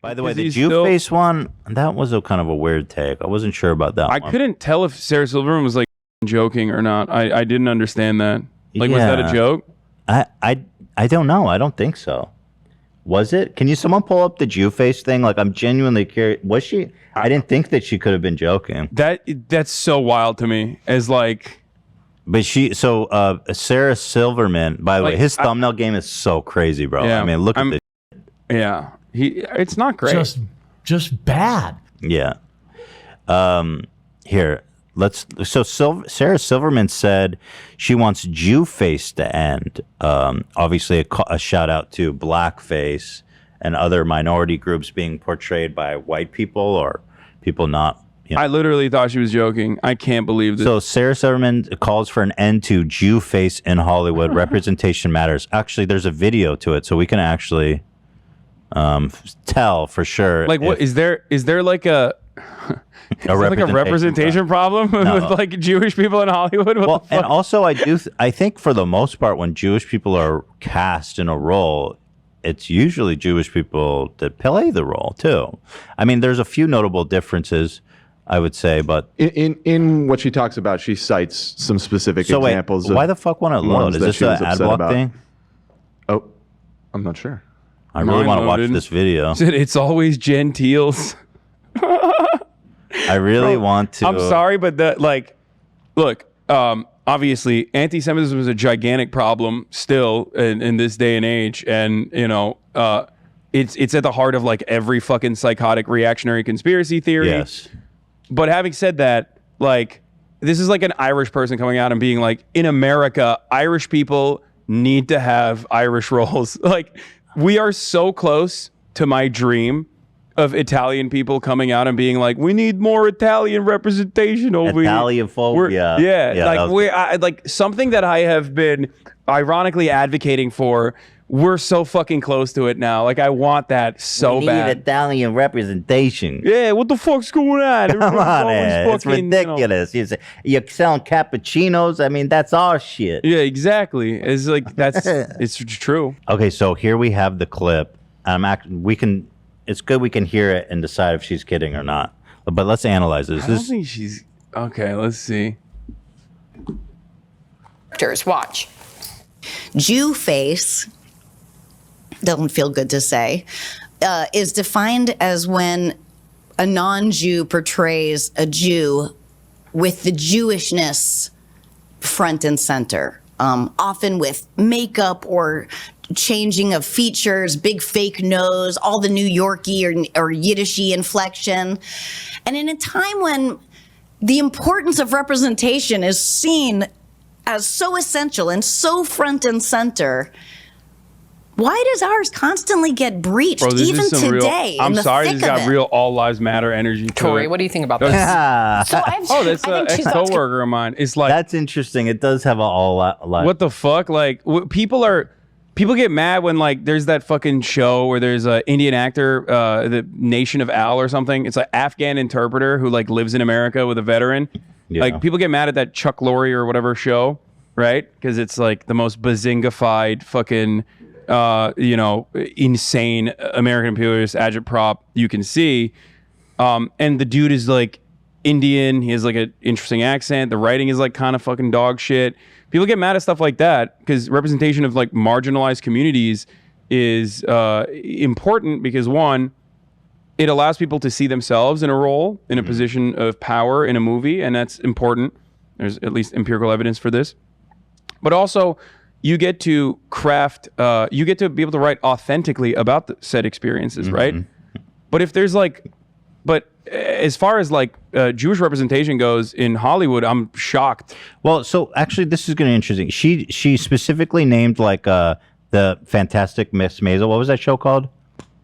By the way, the Jewface one, that was a kind of a weird take. I wasn't sure about that one. I couldn't tell if Sarah Silverman was like joking or not. I didn't understand that. Like, was that a joke? I don't know. I don't think so. Was it? Can someone pull up the Jewface thing? Like, I'm genuinely curious. Was she? I didn't think that she could have been joking. That's so wild to me. As like, but Sarah Silverman. By the way, his thumbnail game is so crazy, bro. Yeah, I mean, look at this. Yeah, it's not great. Just bad. Yeah. Here. Sarah Silverman said she wants Jewface to end. Obviously, a shout out to blackface and other minority groups being portrayed by white people or people not. I literally thought she was joking. I can't believe this. So Sarah Silverman calls for an end to Jewface in Hollywood. Representation matters. Actually, there's a video to it, so we can actually tell for sure. Like, what is there like a representation problem with like Jewish people in Hollywood? And also I think for the most part when Jewish people are cast in a role, it's usually Jewish people that play the role too. I mean, there's a few notable differences, I would say, but in what she talks about, she cites some specific examples. Why the fuck won't it load? Is this an ad block thing? Oh, I'm not sure. I really want to watch this video. It's always gentiles. I really want to. I'm sorry, but look, obviously, anti-Semitism is a gigantic problem still in this day and age, and it's at the heart of like every fucking psychotic reactionary conspiracy theory. Yes. But having said that, like, this is like an Irish person coming out and being like, in America, Irish people need to have Irish roles. Like, we are so close to my dream of Italian people coming out and being like, we need more Italian representation over here. Italian phobia. Yeah, like something that I have been ironically advocating for. We're so fucking close to it now. Like, I want that so bad. We need Italian representation. Yeah, what the fuck's going on? Come on, it's ridiculous. You're selling cappuccinos. I mean, that's our shit. Yeah, exactly. It's like it's true. Okay, so here we have the clip. It's good we can hear it and decide if she's kidding or not. But let's analyze this. I don't think she's... Okay, let's see. Watch. Jewface, doesn't feel good to say, is defined as when a non-Jew portrays a Jew with the Jewishness front and center, often with makeup or changing of features, big fake nose, all the New Yorkie or Yiddishy inflection. And in a time when the importance of representation is seen as so essential and so front and center, why does ours constantly get breached, Bro, even today? I'm sorry, this got real all lives matter energy to Corey, it. what do you think about this? That's an ex-coworker of mine. It's like, that's interesting. It does have a all life. What the fuck? Like, people get mad when like there's that fucking show where there's an Indian actor, the Nation of Al or something. It's an Afghan interpreter who like lives in America with a veteran. Yeah. Like, people get mad at that Chuck Lorre or whatever show, right? Because it's like the most bazingified fucking insane American imperialist agitprop you can see. And the dude is like Indian. He has like an interesting accent. The writing is like kind of fucking dog shit. People get mad at stuff like that because representation of like marginalized communities is important because, one, it allows people to see themselves in a role, in a position of power in a movie, and that's important. There's at least empirical evidence for this. But also, you get to craft, you get to be able to write authentically about the said experiences, right? But if there's like, as far as like Jewish representation goes in Hollywood, I'm shocked. Well, so actually, this is going to be interesting. She specifically named like the Fantastic Miss Maisel. What was that show called?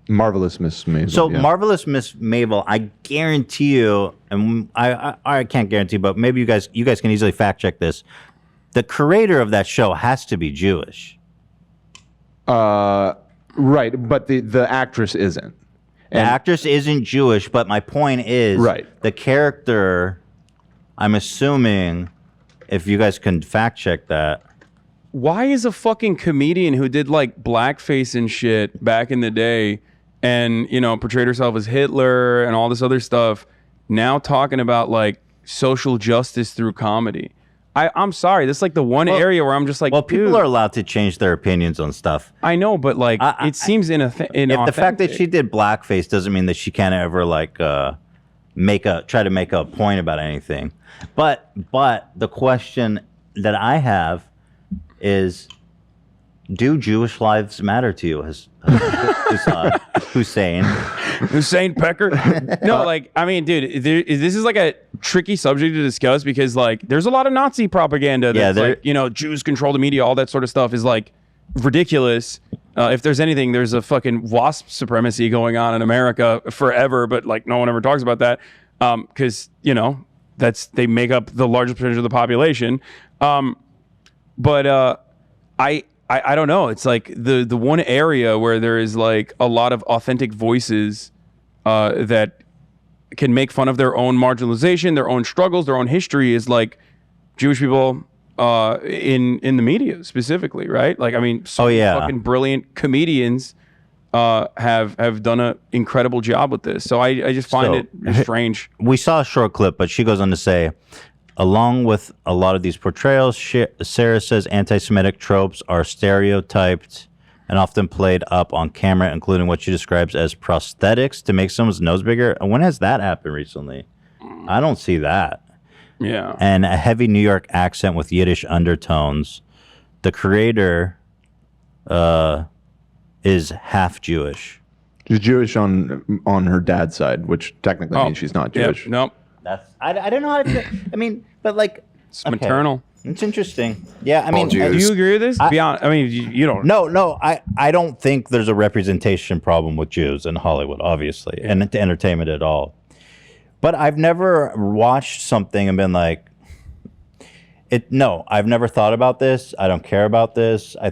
Marvelous Miss Maisel. So Marvelous Miss Maisel, I guarantee you, and I can't guarantee, but maybe you guys can easily fact check this. The creator of that show has to be Jewish. Right, but the actress isn't. The actress isn't Jewish, but my point is, the character, I'm assuming, if you guys can fact check that. Why is a fucking comedian who did like blackface and shit back in the day and portrayed herself as Hitler and all this other stuff, now talking about like social justice through comedy. I'm sorry, this is like the one area where I'm just like, well, people dude, are allowed to change their opinions on stuff. I know, but like it seems If the fact that she did blackface doesn't mean that she can't ever like try to make a point about anything. But the question that I have is, do Jewish lives matter to you? Hussein Pecker? No, like, I mean, dude, this is like a tricky subject to discuss because like there's a lot of Nazi propaganda that's like, Jews control the media, all that sort of stuff is like ridiculous. If there's anything, there's a fucking WASP supremacy going on in America forever, but like no one ever talks about that because, they make up the largest percentage of the population. But I don't know. It's like the one area where there is like a lot of authentic voices that can make fun of their own marginalization, their own struggles, their own history is like Jewish people in the media specifically, right? Like, I mean, fucking brilliant comedians have done an incredible job with this. So I just find it strange. We saw a short clip, but she goes on to say, along with a lot of these portrayals, Sarah says anti-Semitic tropes are stereotyped and often played up on camera, including what she describes as prosthetics to make someone's nose bigger. And when has that happened recently? I don't see that. Yeah. And a heavy New York accent with Yiddish undertones. The creator is half Jewish. She's Jewish on her dad's side, which technically means she's not Jewish. Yep, nope. I don't know how to. I mean, but like it's maternal. It's interesting. Yeah, I mean, do you agree with this? Beyond, I mean, you don't. No. I don't think there's a representation problem with Jews in Hollywood, obviously, and entertainment at all. But I've never watched something and been like, No, I've never thought about this. I don't care about this. I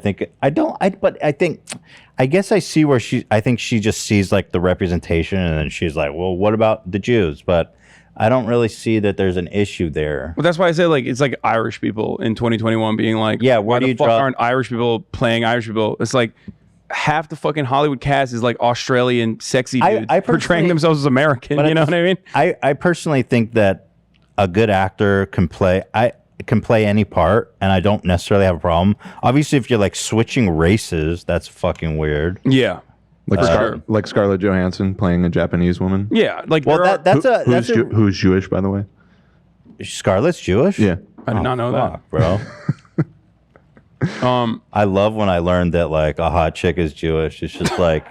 guess I see where I think she just sees like the representation, and then she's like, well, what about the Jews? But I don't really see that there's an issue there. Well, that's why I say like it's like Irish people in 2021 being like, why the fuck aren't Irish people playing Irish people? It's like half the fucking Hollywood cast is like Australian sexy dudes portraying themselves as American. You know what I mean? I personally think that a good actor can play any part, and I don't necessarily have a problem. Obviously, if you're like switching races, that's fucking weird. Yeah. Like Scarlett Johansson playing a Japanese woman. Yeah, like who's Jewish, by the way. Scarlett's Jewish? Yeah, I did not know that, bro. I love when I learned that like a hot chick is Jewish. It's just like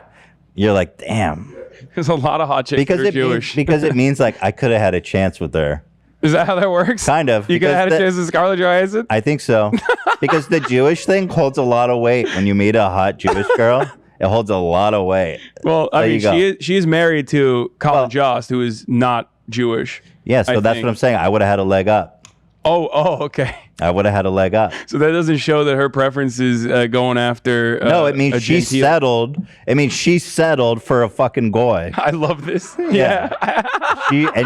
you're like, damn. There's a lot of hot chicks that are Jewish because it means like I could have had a chance with her. Is that how that works? Kind of. You could have had a chance with Scarlett Johansson? I think so. Because the Jewish thing holds a lot of weight when you meet a hot Jewish girl. It holds a lot of weight. Well, I mean, she is married to Colin Jost, who is not Jewish. Yeah, so that's what I'm saying. I would have had a leg up. Oh, okay. I would have had a leg up. So that doesn't show that her preference is going after. No, it means she settled. It means she settled for a fucking goy. I love this. Yeah.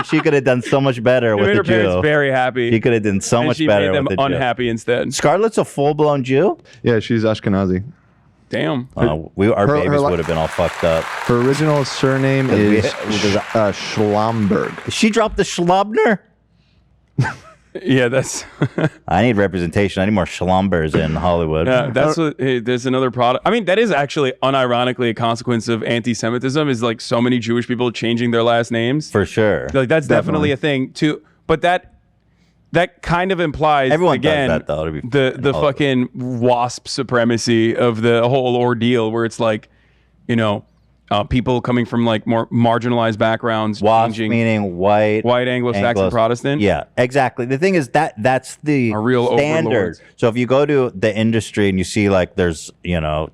she could have done so much better with the Jew. Her parents very happy. She could have done so much better with the Jew. She made them unhappy instead. Scarlett's a full-blown Jew? Yeah, she's Ashkenazi. Damn. Our babies would have been all fucked up. Her original surname is Schlomberg. She dropped the Schlobner? Yeah, that's. I need representation. I need more Schlombers in Hollywood. Yeah, there's another product. I mean, that is actually unironically a consequence of anti-Semitism. Is like so many Jewish people changing their last names. For sure. Like that's definitely a thing too. But that kind of implies everyone again does that, though, the fucking WASP supremacy of the whole ordeal, where it's like, people coming from like more marginalized backgrounds. WASP meaning white Anglo-Saxon Protestant. Yeah, exactly. The thing is that's the real standard. Overlords. So if you go to the industry and you see like there's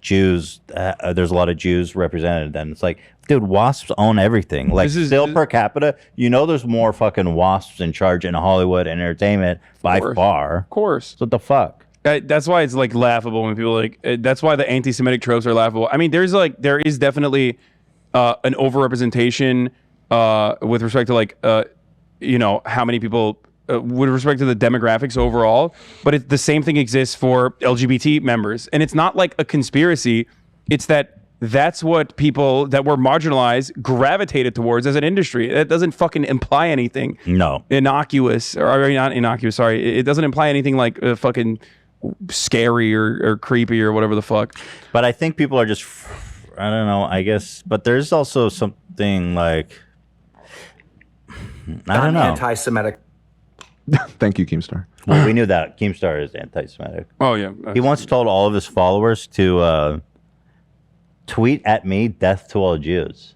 Jews, there's a lot of Jews represented, then it's like, dude, WASPs own everything. Like per capita, there's more fucking WASPs in charge in Hollywood and entertainment by far. Of course. So what the fuck? That's why it's like laughable when people like. That's why the anti-Semitic tropes are laughable. I mean, there is definitely an overrepresentation with respect to like how many people with respect to the demographics overall. But the same thing exists for LGBT members, and it's not like a conspiracy. It's that that's what people that were marginalized gravitated towards as an industry. That doesn't fucking imply anything. No. Innocuous, or not innocuous, sorry. It doesn't imply anything like fucking scary or creepy or whatever the fuck. But I think people are just, I don't know, I guess, but there's also something like, I don't know. Anti-Semitic. Thank you, Keemstar. Well, we knew that Keemstar is anti-Semitic. Oh, yeah. He once told all of his followers to tweet at me, "Death to all Jews."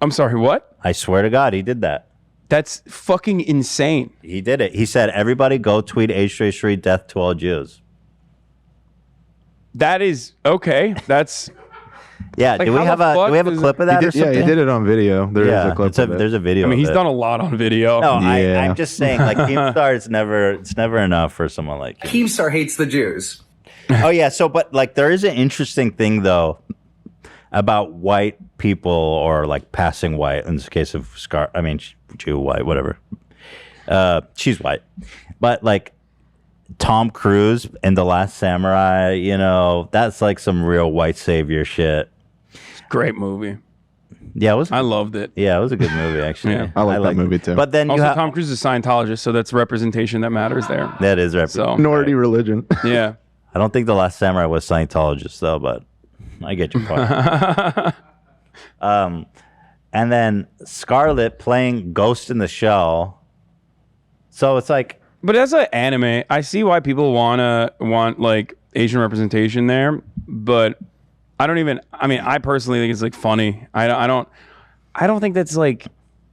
I'm sorry, what? I swear to God, he did that. That's fucking insane. He did it. He said, "Everybody go tweet H33, death to all Jews." That is okay. That's Yeah. Like, do we how have the a fuck clip of that or Yeah, something? he did it on video. There is a clip of it. There's a video. I mean, of he's it. done a lot on video. No, Yeah. I'm just saying, like, Keemstar, it's never enough for someone like him. Keemstar hates the Jews. Oh yeah, so but like there is an interesting thing though about white people or like passing white in this case of Jew, white, whatever. She's white, but like Tom Cruise in The Last Samurai, you know, that's like some real white savior shit. Great movie. Yeah, it was. I loved it. Yeah, it was a good movie actually. Yeah. I like that liked movie it. too. But then Also, you have Tom Cruise is a Scientologist, so that's representation that matters there. that is So Minority religion. yeah. I don't think The Last Samurai was Scientologist though, but I get your point. And then Scarlett playing Ghost in the Shell. So it's like, But as an anime, I see why people want like Asian representation there, but I personally think it's like funny. I don't think that's like,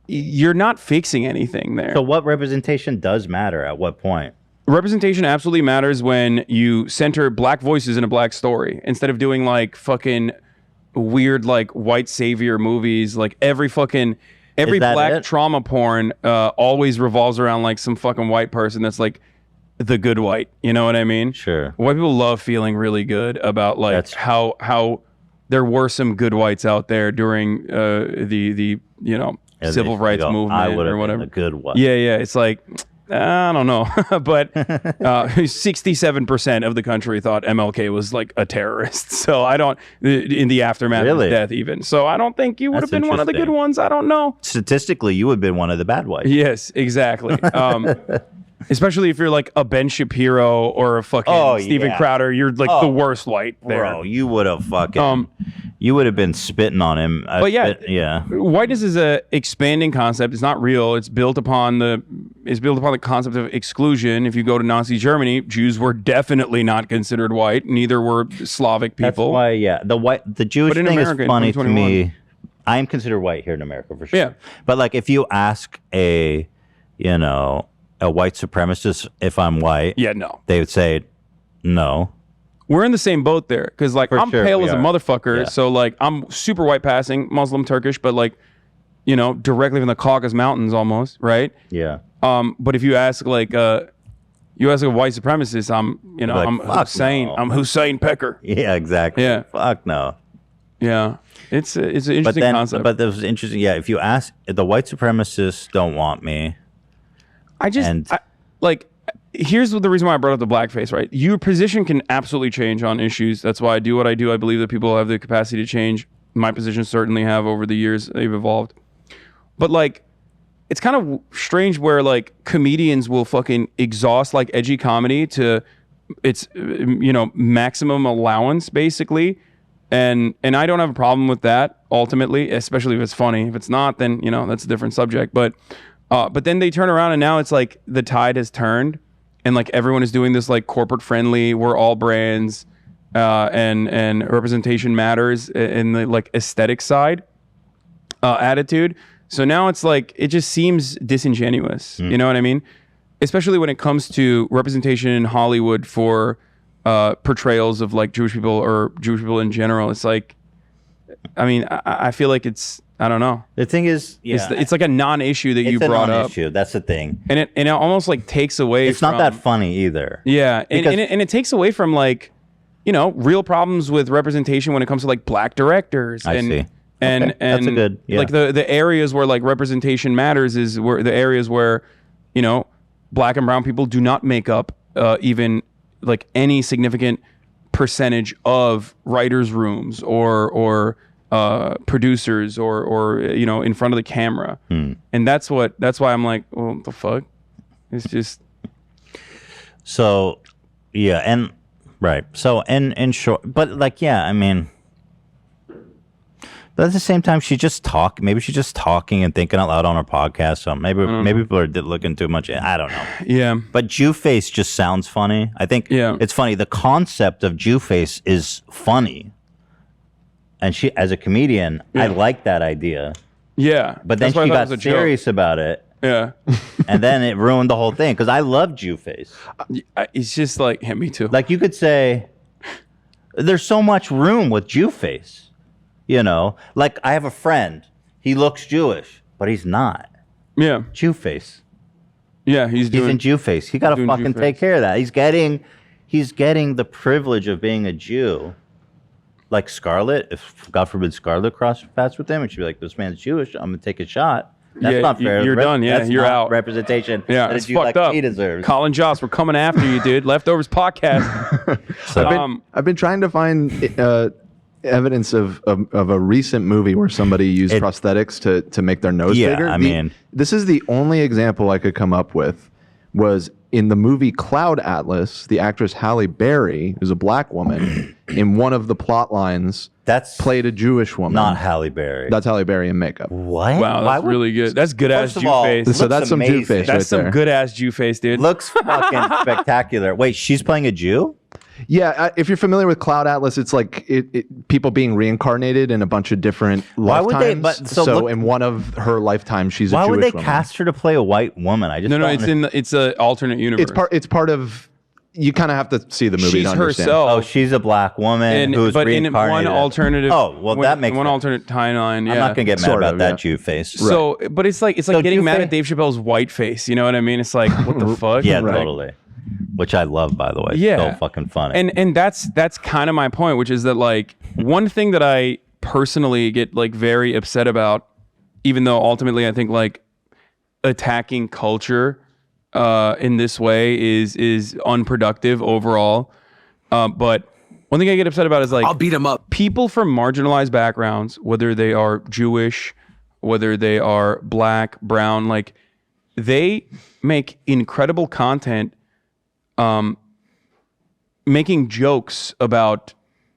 you're not fixing anything there. so what representation does matter at what point? Representation absolutely matters when you center black voices in a black story instead of doing like fucking weird like white savior movies. Like every that black it? trauma porn always revolves around like some fucking white person that's like the good white. You know what I mean? Sure. White people love feeling really good about like That's- how there were some good whites out there during the Yeah, civil they rights go, movement I would or have whatever. been a good one. Yeah, it's like, I don't know. But 67% of the country thought MLK was like a terrorist. So I don't, in the aftermath of Really? his death even. So I don't think you would have That's been one of the good interesting. ones. I don't know. Statistically, you would have been one of the bad whites. Yes, exactly. Especially if you're like a Ben Shapiro or a fucking Steven yeah. Crowder. You're like the worst white there. Bro, you would have fucking, you would have been spitting on him. But yeah, yeah. whiteness is a expanding concept. It's not real. It's built upon the concept of exclusion. If you go to Nazi Germany, Jews were definitely not considered white. Neither were Slavic That's people. why, yeah. The Jewish But in thing America is in funny to 2021. me. I am considered white here in America for sure. Yeah. But like, if you ask a white supremacist if I'm white, Yeah, no. they would say no. We're in the same boat there because like I'm sure, pale we as a are. motherfucker. Yeah. So like I'm super white passing, Muslim, Turkish, but like, directly from the Caucasus Mountains almost, right? Yeah. But if you ask like you ask a white supremacist, I'm like, I'm "Fuck Hussein. no." I'm Hussein Pecker. Yeah, exactly. Yeah. Fuck no. Yeah. It's an But interesting then, concept. but that was interesting. Yeah. If you ask, the white supremacists don't want me. And- Here's the reason why I brought up the blackface, right? Your position can absolutely change on issues. That's why I do what I do. I believe that people have the capacity to change. My positions certainly have over the years. They've evolved. But like, it's kind of strange where like comedians will fucking exhaust like edgy comedy to its maximum allowance basically. And I don't have a problem with that ultimately, especially if it's funny. If it's not, then that's a different subject. But then they turn around and now it's like the tide has turned and like everyone is doing this like corporate friendly, we're all brands and representation matters in the like aesthetic side attitude. So now it's like, it just seems disingenuous. You know what I mean? Especially when it comes to representation in Hollywood for portrayals of like Jewish people or Jewish people in general. It's like, I mean, I feel like it's, I don't know. The thing is, It's like a non-issue that you it's a brought up. non-issue. That's the thing. And it almost like takes away It's from, not that funny either. Yeah. Because- And it takes away from like, real problems with representation when it comes to like black directors. I and, see. And, Okay. and That's a good- yeah. like the areas where like representation matters is where the areas where, black and brown people do not make up even like any significant percentage of writers' rooms or producers or in front of the camera, and that's why I'm like, well, what the fuck? It's just yeah, and right. So in short, but like, yeah, I mean, but at the same time, maybe she's just talking and thinking out loud on her podcast. So maybe people are looking too much. I don't know. Yeah. But Jewface just sounds funny. I think it's funny. The concept of Jewface is funny. And she, as a comedian, I like that idea. Yeah. But then she got serious about it. Yeah. And then it ruined the whole thing. Because I love Jewface. It's just like, me too. Like, you could say, there's so much room with Jewface. You know? Like, I have a friend. He looks Jewish, but he's not. Yeah. Jewface. Yeah, he's in Jewface. He got to fucking take care of that. He's getting the privilege of being a Jew. Like Scarlett, if God forbid Scarlett crossed paths with him, and she'd be like, "This man's Jewish. I'm gonna take a shot." That's not fair. You're done. Yeah, you're out. Representation. Yeah, that it's a Jew fucked like up. he deserves. Colin Jost, we're coming after you, dude. Leftovers podcast. I've been trying to find evidence of a recent movie where somebody used prosthetics to make their nose bigger. I mean, this is the only example I could come up with. Was in the movie Cloud Atlas, the actress Halle Berry, who's a black woman, in one of the plot lines, played a Jewish woman. Not Halle Berry. That's Halle Berry in makeup. What? Wow, that's really good. That's good ass Jewface. So that's some Jewface. That's some there. good ass Jewface, dude. Looks fucking spectacular. Wait, she's playing a Jew? Yeah, if you're familiar with Cloud Atlas, it's like people being reincarnated in a bunch of different lifetimes. So in one of her lifetimes, she's a Jewish woman. Why would they cast her to play a white woman? I just it's an alternate universe. It's part of. You kind of have to see the movie she's to understand. herself. Oh, she's a black woman who's reincarnated. But in one alternative. Oh, well, that makes one sense. alternate timeline. Yeah. I'm not gonna get mad about that Jewface. So, but it's like getting mad at Dave Chappelle's whiteface. You know what I mean? It's like, what the fuck? Yeah, totally. Which I love, by the way. Yeah. So fucking funny. And that's kind of my point, which is that like one thing that I personally get like very upset about, even though ultimately I think like attacking culture in this way is unproductive overall. But one thing I get upset about is like, I'll beat him up. People from marginalized backgrounds, whether they are Jewish, whether they are black, brown, like they make incredible content making jokes about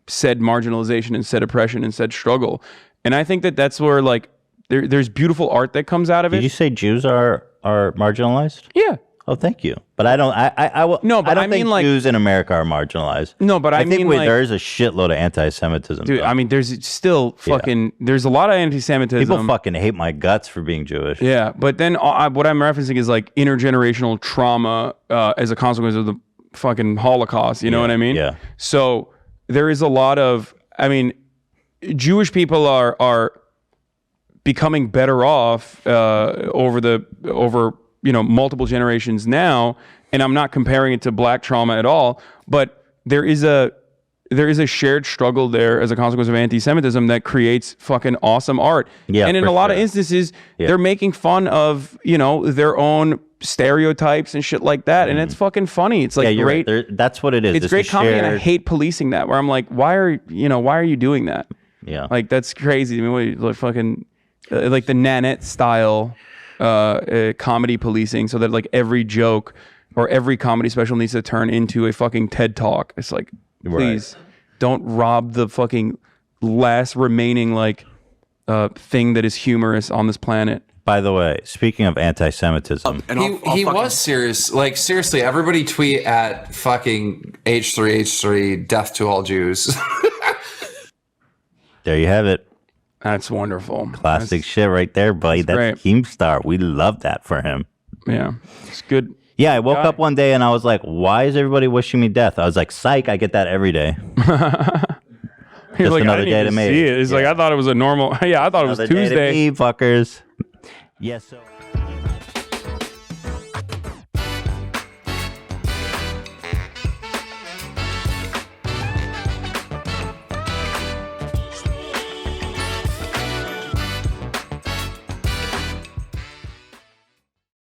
said marginalization and said oppression and said struggle. And I think that that's where like there's beautiful art that comes out of it. Did you say Jews are marginalized? Yeah. Oh, thank you. But I don't. I will. No, but I don't I think mean, like, Jews in America are marginalized. No, but I think mean, like, there is a shitload of anti-Semitism. Dude, though. I mean, there's still fucking. There's a lot of anti-Semitism. People fucking hate my guts for being Jewish. Yeah, but then what I'm referencing is like intergenerational trauma as a consequence of the fucking Holocaust. You know what I mean? Yeah. So there is a lot of. I mean, Jewish people are becoming better off over multiple generations now, and I'm not comparing it to black trauma at all, but there is a shared struggle there as a consequence of anti-Semitism that creates fucking awesome art. Yeah, and in for a lot of sure. instances, they're making fun of, their own stereotypes and shit like that, and it's fucking funny. It's like great. Right. That's what it is. It's great comedy, and I hate policing that. Where I'm like, why are you doing that? Yeah. Like that's crazy. I mean, what, like fucking like the Nanette style comedy policing, so that like every joke or every comedy special needs to turn into a fucking TED Talk. It's like, please don't rob the fucking last remaining like thing that is humorous on this planet. By the way, speaking of anti-Semitism, He was serious. Like, seriously, everybody tweet at fucking H3H3, death to all Jews. there you have it. That's wonderful. Classic shit right there, buddy. That's Keemstar. We love that for him. Yeah, it's good. Yeah, I woke up one day and I was like, why is everybody wishing me death? I was like, psych, I get that every day. You're Just like, another I didn't day even to me. see it. It's like, I thought it was a normal. Yeah, I thought it was Another day Tuesday. to me, fuckers. Yes. Yeah, so.